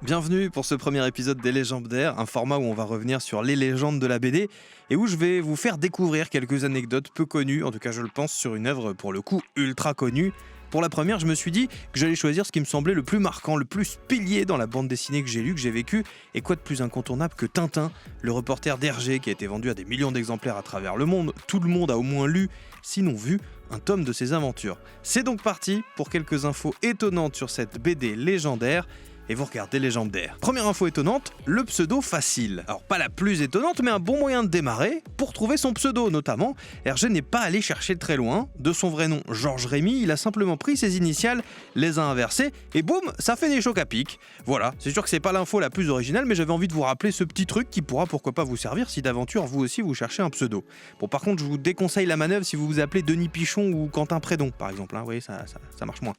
Bienvenue pour ce premier épisode des Légendaires, un format où on va revenir sur les légendes de la BD et où je vais vous faire découvrir quelques anecdotes peu connues, en tout cas je le pense, sur une œuvre pour le coup ultra connue. Pour la première, je me suis dit que j'allais choisir ce qui me semblait le plus marquant, le plus pilier dans la bande dessinée que j'ai lue, que j'ai vécue, et quoi de plus incontournable que Tintin, le reporter d'Hergé qui a été vendu à des millions d'exemplaires à travers le monde. Tout le monde a au moins lu, sinon vu, un tome de ses aventures. C'est donc parti pour quelques infos étonnantes sur cette BD légendaire. Et vous regardez Légendaire. Première info étonnante, le pseudo facile. Alors pas la plus étonnante, mais un bon moyen de démarrer pour trouver son pseudo notamment. Hergé n'est pas allé chercher très loin. De son vrai nom, Georges Rémy, il a simplement pris ses initiales, les a inversées, et boum, ça fait des chocs à pic. Voilà, c'est sûr que c'est pas l'info la plus originale, mais j'avais envie de vous rappeler ce petit truc qui pourra pourquoi pas vous servir si d'aventure vous aussi vous cherchez un pseudo. Bon par contre, je vous déconseille la manœuvre si vous vous appelez Denis Pichon ou Quentin Prédon par exemple, vous voyez, ça marche moins.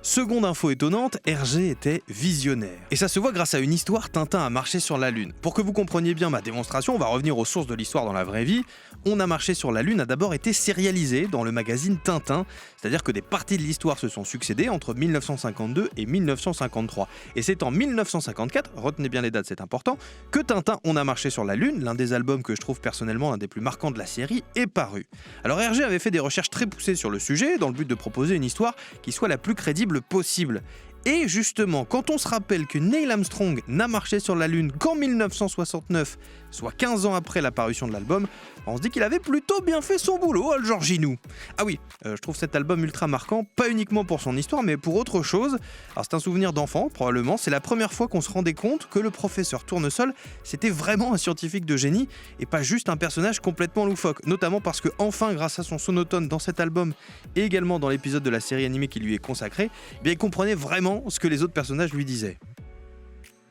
Seconde info étonnante, Hergé était visionnaire. Et ça se voit grâce à une histoire, Tintin a marché sur la Lune. Pour que vous compreniez bien ma démonstration, on va revenir aux sources de l'histoire dans la vraie vie. On a marché sur la Lune a d'abord été sérialisé dans le magazine Tintin, c'est-à-dire que des parties de l'histoire se sont succédées entre 1952 et 1953. Et c'est en 1954, retenez bien les dates, c'est important, que Tintin On a marché sur la Lune, l'un des albums que je trouve personnellement l'un des plus marquants de la série, est paru. Alors Hergé avait fait des recherches très poussées sur le sujet, dans le but de proposer une histoire qui soit la plus crédible possible. Et justement, quand on se rappelle que Neil Armstrong n'a marché sur la Lune qu'en 1969, soit 15 ans après l'apparition de l'album, on se dit qu'il avait plutôt bien fait son boulot, le Georginou. Ah oui, je trouve cet album ultra marquant, pas uniquement pour son histoire, mais pour autre chose. Alors c'est un souvenir d'enfant, probablement, c'est la première fois qu'on se rendait compte que le professeur Tournesol, c'était vraiment un scientifique de génie, et pas juste un personnage complètement loufoque, notamment parce que enfin, grâce à son sonotone dans cet album, et également dans l'épisode de la série animée qui lui est consacré, eh bien il comprenait vraiment ce que les autres personnages lui disaient.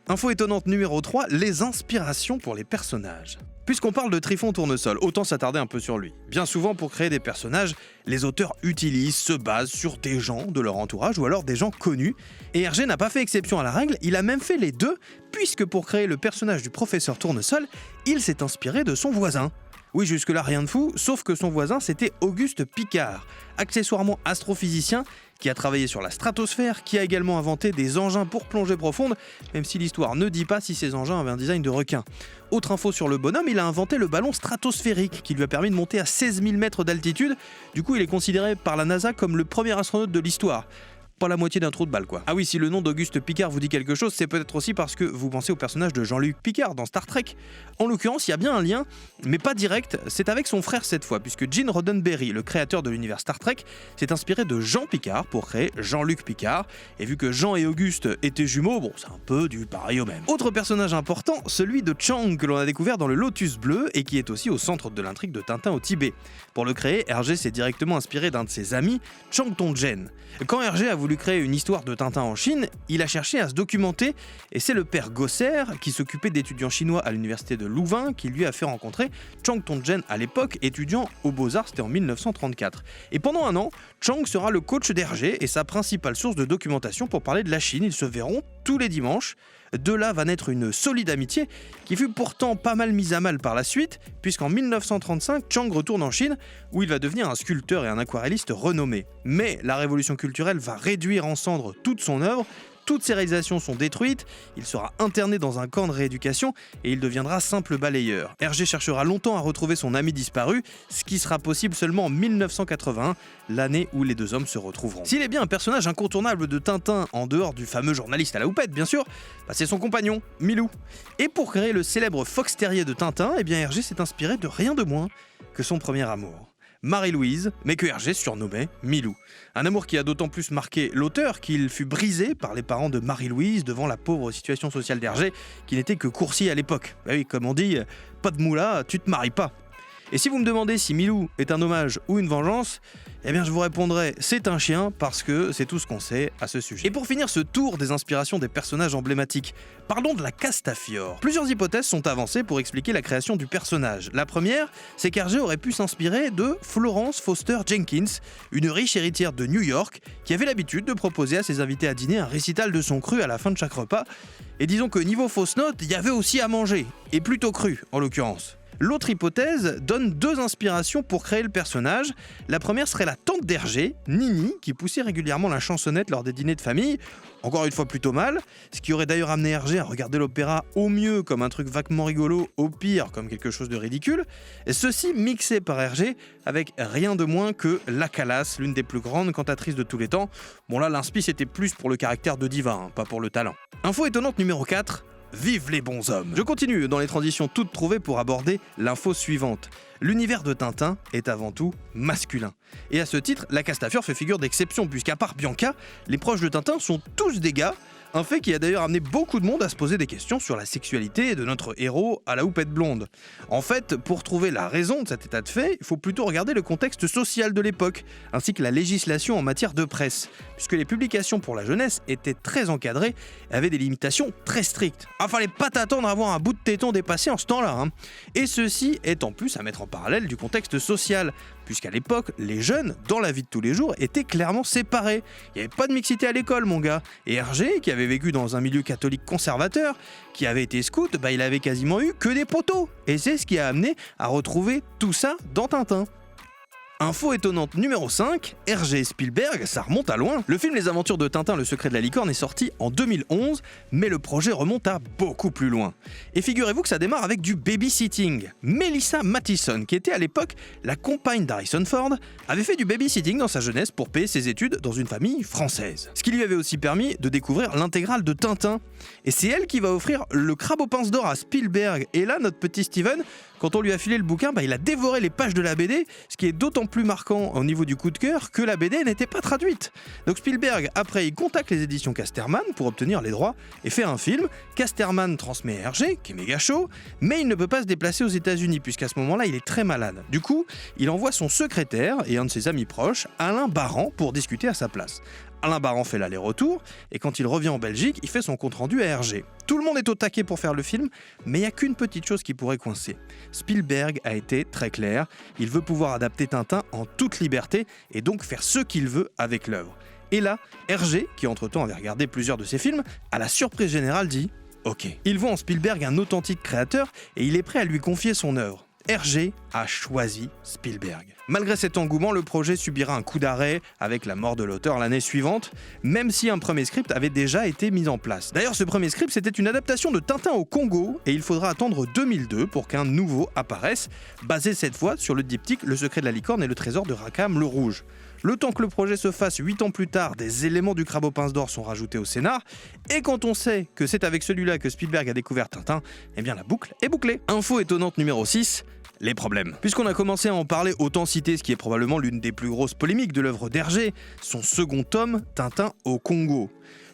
Info étonnante numéro 3, les inspirations pour les personnages. Puisqu'on parle de Trifon Tournesol, autant s'attarder un peu sur lui. Bien souvent, pour créer des personnages, les auteurs se basent sur des gens de leur entourage ou alors des gens connus. Et Hergé n'a pas fait exception à la règle, il a même fait les deux, puisque pour créer le personnage du professeur Tournesol, il s'est inspiré de son voisin. Oui, jusque-là rien de fou, sauf que son voisin c'était Auguste Piccard, accessoirement astrophysicien, qui a travaillé sur la stratosphère, qui a également inventé des engins pour plongée profonde, même si l'histoire ne dit pas si ces engins avaient un design de requin. Autre info sur le bonhomme, il a inventé le ballon stratosphérique, qui lui a permis de monter à 16 000 mètres d'altitude, du coup il est considéré par la NASA comme le premier astronaute de l'histoire. Pas la moitié d'un trou de balle quoi. Ah oui, si le nom d'Auguste Piccard vous dit quelque chose, c'est peut-être aussi parce que vous pensez au personnage de Jean-Luc Picard dans Star Trek. En l'occurrence, il y a bien un lien, mais pas direct, c'est avec son frère cette fois, puisque Gene Roddenberry, le créateur de l'univers Star Trek, s'est inspiré de Jean Picard pour créer Jean-Luc Picard, et vu que Jean et Auguste étaient jumeaux, bon c'est un peu du pareil au même. Autre personnage important, celui de Chang que l'on a découvert dans le Lotus Bleu et qui est aussi au centre de l'intrigue de Tintin au Tibet. Pour le créer, Hergé s'est directement inspiré d'un de ses amis, Chang Tong-jen. Quand Hergé a voulu créer une histoire de Tintin en Chine, il a cherché à se documenter et c'est le père Gosser, qui s'occupait d'étudiants chinois à l'université de Louvain, qui lui a fait rencontrer Chang Tong-jen à l'époque, étudiant aux Beaux-Arts, c'était en 1934. Et pendant un an, Chang sera le coach d'Hergé et sa principale source de documentation pour parler de la Chine. Ils se verront tous les dimanches. De là va naître une solide amitié qui fut pourtant pas mal mise à mal par la suite, puisqu'en 1935, Chang retourne en Chine où il va devenir un sculpteur et un aquarelliste renommé. Mais la révolution culturelle va réduire en cendres toute son œuvre, toutes ses réalisations sont détruites, il sera interné dans un camp de rééducation et il deviendra simple balayeur. Hergé cherchera longtemps à retrouver son ami disparu, ce qui sera possible seulement en 1981, l'année où les deux hommes se retrouveront. S'il est bien un personnage incontournable de Tintin, en dehors du fameux journaliste à la houppette bien sûr, c'est son compagnon, Milou. Et pour créer le célèbre fox terrier de Tintin, Hergé s'est inspiré de rien de moins que son premier amour. Marie-Louise, mais que Hergé surnommait Milou. Un amour qui a d'autant plus marqué l'auteur qu'il fut brisé par les parents de Marie-Louise devant la pauvre situation sociale d'Hergé, qui n'était que coursier à l'époque. Bah oui, comme on dit, pas de moula, tu te maries pas. Et si vous me demandez si Milou est un hommage ou une vengeance, je vous répondrai c'est un chien parce que c'est tout ce qu'on sait à ce sujet. Et pour finir ce tour des inspirations des personnages emblématiques, parlons de la Castafiore. Plusieurs hypothèses sont avancées pour expliquer la création du personnage. La première, c'est qu'Hergé aurait pu s'inspirer de Florence Foster Jenkins, une riche héritière de New York, qui avait l'habitude de proposer à ses invités à dîner un récital de son cru à la fin de chaque repas. Et disons que niveau fausse note, il y avait aussi à manger, et plutôt cru en l'occurrence. L'autre hypothèse donne 2 inspirations pour créer le personnage. La première serait la tante d'Hergé, Nini, qui poussait régulièrement la chansonnette lors des dîners de famille. Encore une fois plutôt mal, ce qui aurait d'ailleurs amené Hergé à regarder l'opéra au mieux comme un truc vaguement rigolo, au pire comme quelque chose de ridicule. Et ceci mixé par Hergé avec rien de moins que La Calas, l'une des plus grandes cantatrices de tous les temps. Bon là, l'inspi c'était plus pour le caractère de diva, pas pour le talent. Info étonnante numéro 4. Vive les bons hommes! Je continue dans les transitions toutes trouvées pour aborder l'info suivante. L'univers de Tintin est avant tout masculin. Et à ce titre, la Castafiore fait figure d'exception, puisqu'à part Bianca, les proches de Tintin sont tous des gars, un fait qui a d'ailleurs amené beaucoup de monde à se poser des questions sur la sexualité de notre héros à la houppette blonde. En fait, pour trouver la raison de cet état de fait, il faut plutôt regarder le contexte social de l'époque, ainsi que la législation en matière de presse, puisque les publications pour la jeunesse étaient très encadrées et avaient des limitations très strictes. Fallait pas t'attendre à voir un bout de téton dépassé en ce temps-là. Et ceci est en plus à mettre en parallèle du contexte social, puisqu'à l'époque, les jeunes, dans la vie de tous les jours, étaient clairement séparés. Il n'y avait pas de mixité à l'école, mon gars. Et Hergé, qui avait vécu dans un milieu catholique conservateur, qui avait été scout, il avait quasiment eu que des poteaux. Et c'est ce qui a amené à retrouver tout ça dans Tintin. Info étonnante numéro 5, Hergé et Spielberg, ça remonte à loin. Le film Les Aventures de Tintin, le secret de la licorne est sorti en 2011, mais le projet remonte à beaucoup plus loin. Et figurez-vous que ça démarre avec du babysitting. Melissa Mathison, qui était à l'époque la compagne d'Harrison Ford, avait fait du babysitting dans sa jeunesse pour payer ses études dans une famille française. Ce qui lui avait aussi permis de découvrir l'intégrale de Tintin. Et c'est elle qui va offrir le crabe aux pinces d'or à Spielberg. Et là, notre petit Steven, quand on lui a filé le bouquin, il a dévoré les pages de la BD, ce qui est d'autant plus marquant au niveau du coup de cœur que la BD n'était pas traduite. Donc Spielberg, après, il contacte les éditions Casterman pour obtenir les droits et fait un film. Casterman transmet à Hergé, qui est méga chaud, mais il ne peut pas se déplacer aux États-Unis puisqu'à ce moment-là, il est très malade. Du coup, il envoie son secrétaire et un de ses amis proches, Alain Barrand, pour discuter à sa place. Alain Barrand fait l'aller-retour, et quand il revient en Belgique, il fait son compte-rendu à Hergé. Tout le monde est au taquet pour faire le film, mais il n'y a qu'une petite chose qui pourrait coincer. Spielberg a été très clair, il veut pouvoir adapter Tintin en toute liberté, et donc faire ce qu'il veut avec l'œuvre. Et là, Hergé, qui entre-temps avait regardé plusieurs de ses films, à la surprise générale dit « Ok ». Il voit en Spielberg un authentique créateur, et il est prêt à lui confier son œuvre. Hergé a choisi Spielberg. Malgré cet engouement, le projet subira un coup d'arrêt avec la mort de l'auteur l'année suivante, même si un premier script avait déjà été mis en place. D'ailleurs, ce premier script, c'était une adaptation de Tintin au Congo, et il faudra attendre 2002 pour qu'un nouveau apparaisse, basé cette fois sur le diptyque Le secret de la licorne et le trésor de Rackham le Rouge. Le temps que le projet se fasse 8 ans plus tard, des éléments du crabe aux pinces d'or sont rajoutés au scénar, et quand on sait que c'est avec celui-là que Spielberg a découvert Tintin, la boucle est bouclée. Info étonnante numéro 6, les problèmes. Puisqu'on a commencé à en parler, autant citer ce qui est probablement l'une des plus grosses polémiques de l'œuvre d'Hergé, son second tome, Tintin au Congo.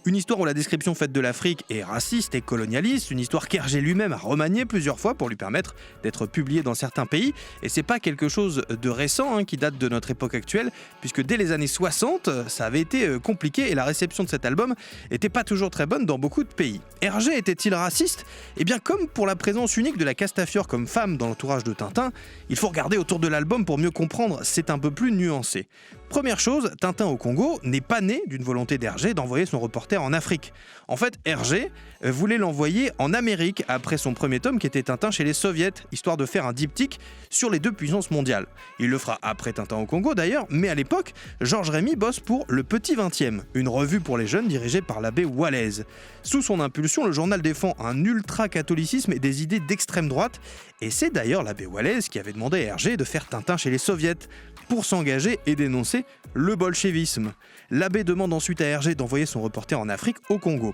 Une histoire où la description faite de l'Afrique est raciste et colonialiste, une histoire qu'Hergé lui-même a remaniée plusieurs fois pour lui permettre d'être publiée dans certains pays, et c'est pas quelque chose de récent qui date de notre époque actuelle, puisque dès les années 60, ça avait été compliqué et la réception de cet album était pas toujours très bonne dans beaucoup de pays. Hergé était-il raciste ? Comme pour la présence unique de la Castafiore comme femme dans l'entourage de Tintin, il faut regarder autour de l'album pour mieux comprendre, c'est un peu plus nuancé. Première chose, Tintin au Congo n'est pas né d'une volonté d'Hergé d'envoyer son reporter en Afrique. En fait, Hergé voulait l'envoyer en Amérique après son premier tome qui était Tintin chez les Soviets, histoire de faire un diptyque sur les deux puissances mondiales. Il le fera après Tintin au Congo d'ailleurs, mais à l'époque, Georges Rémy bosse pour Le Petit 20e, une revue pour les jeunes dirigée par l'abbé Walaise. Sous son impulsion, le journal défend un ultra-catholicisme et des idées d'extrême droite, et c'est d'ailleurs l'abbé Walaise qui avait demandé à Hergé de faire Tintin chez les Soviets, pour s'engager et dénoncer le bolchevisme. L'abbé demande ensuite à Hergé d'envoyer son reporter en Afrique, au Congo.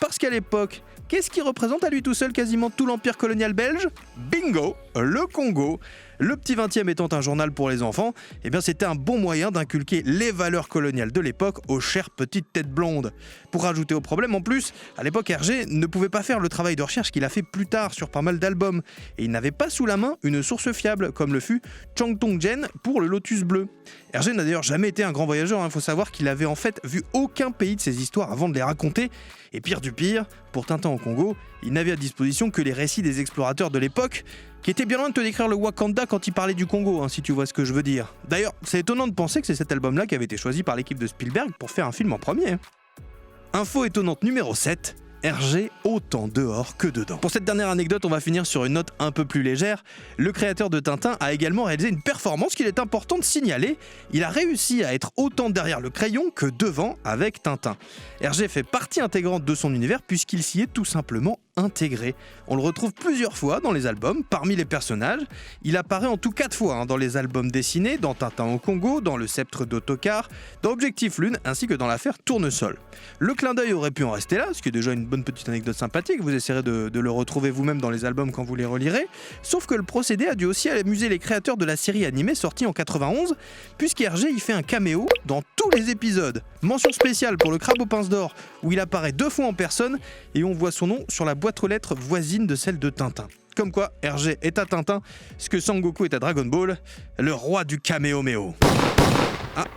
Parce qu'à l'époque, qu'est-ce qui représente à lui tout seul quasiment tout l'empire colonial belge ? Bingo, le Congo. Le Petit 20e étant un journal pour les enfants, c'était un bon moyen d'inculquer les valeurs coloniales de l'époque aux chères petites têtes blondes. Pour rajouter au problème, en plus, à l'époque, Hergé ne pouvait pas faire le travail de recherche qu'il a fait plus tard sur pas mal d'albums, et il n'avait pas sous la main une source fiable, comme le fut Chang Tong-jen pour le Lotus Bleu. Hergé n'a d'ailleurs jamais été un grand voyageur, faut savoir qu'il avait en fait vu aucun pays de ses histoires avant de les raconter, et pire du pire, pour Tintin au Congo, il n'avait à disposition que les récits des explorateurs de l'époque, qui était bien loin de te décrire le Wakanda quand il parlait du Congo, si tu vois ce que je veux dire. D'ailleurs, c'est étonnant de penser que c'est cet album-là qui avait été choisi par l'équipe de Spielberg pour faire un film en premier. Info étonnante numéro 7, Hergé autant dehors que dedans. Pour cette dernière anecdote, on va finir sur une note un peu plus légère. Le créateur de Tintin a également réalisé une performance qu'il est important de signaler. Il a réussi à être autant derrière le crayon que devant avec Tintin. Hergé fait partie intégrante de son univers puisqu'il s'y est tout simplement intégré. On le retrouve plusieurs fois dans les albums, parmi les personnages. Il apparaît en tout 4 fois dans les albums dessinés, dans Tintin au Congo, dans Le Sceptre d'Autocar, dans Objectif Lune, ainsi que dans l'affaire Tournesol. Le clin d'œil aurait pu en rester là, ce qui est déjà une bonne petite anecdote sympathique, vous essayerez de le retrouver vous-même dans les albums quand vous les relirez, sauf que le procédé a dû aussi amuser les créateurs de la série animée sortie en 91, puisqu'Hergé y fait un caméo dans tous les épisodes. Mention spéciale pour le crabe aux pinces d'or, où il apparaît 2 fois en personne, et on voit son nom sur la boîte aux lettres voisine de celle de Tintin. Comme quoi, Hergé est à Tintin, ce que Sangoku est à Dragon Ball, le roi du caméo-méo.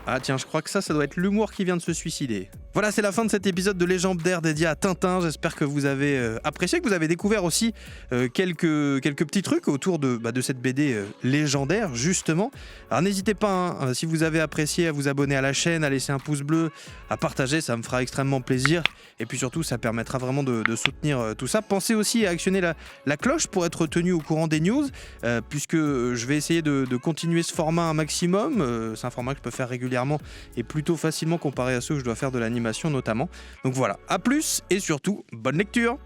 Ah tiens, je crois que ça doit être l'humour qui vient de se suicider. Voilà, c'est la fin de cet épisode de Légendaire dédié à Tintin. J'espère que vous avez apprécié, que vous avez découvert aussi quelques petits trucs autour de cette BD légendaire, justement. Alors n'hésitez pas, si vous avez apprécié, à vous abonner à la chaîne, à laisser un pouce bleu, à partager, ça me fera extrêmement plaisir. Et puis surtout, ça permettra vraiment de soutenir tout ça. Pensez aussi à actionner la cloche pour être tenu au courant des news, puisque je vais essayer de continuer ce format un maximum. C'est un format que je peux faire régulièrement et plutôt facilement comparé à ceux que je dois faire de l'animation notamment. Donc voilà, à plus et surtout, bonne lecture!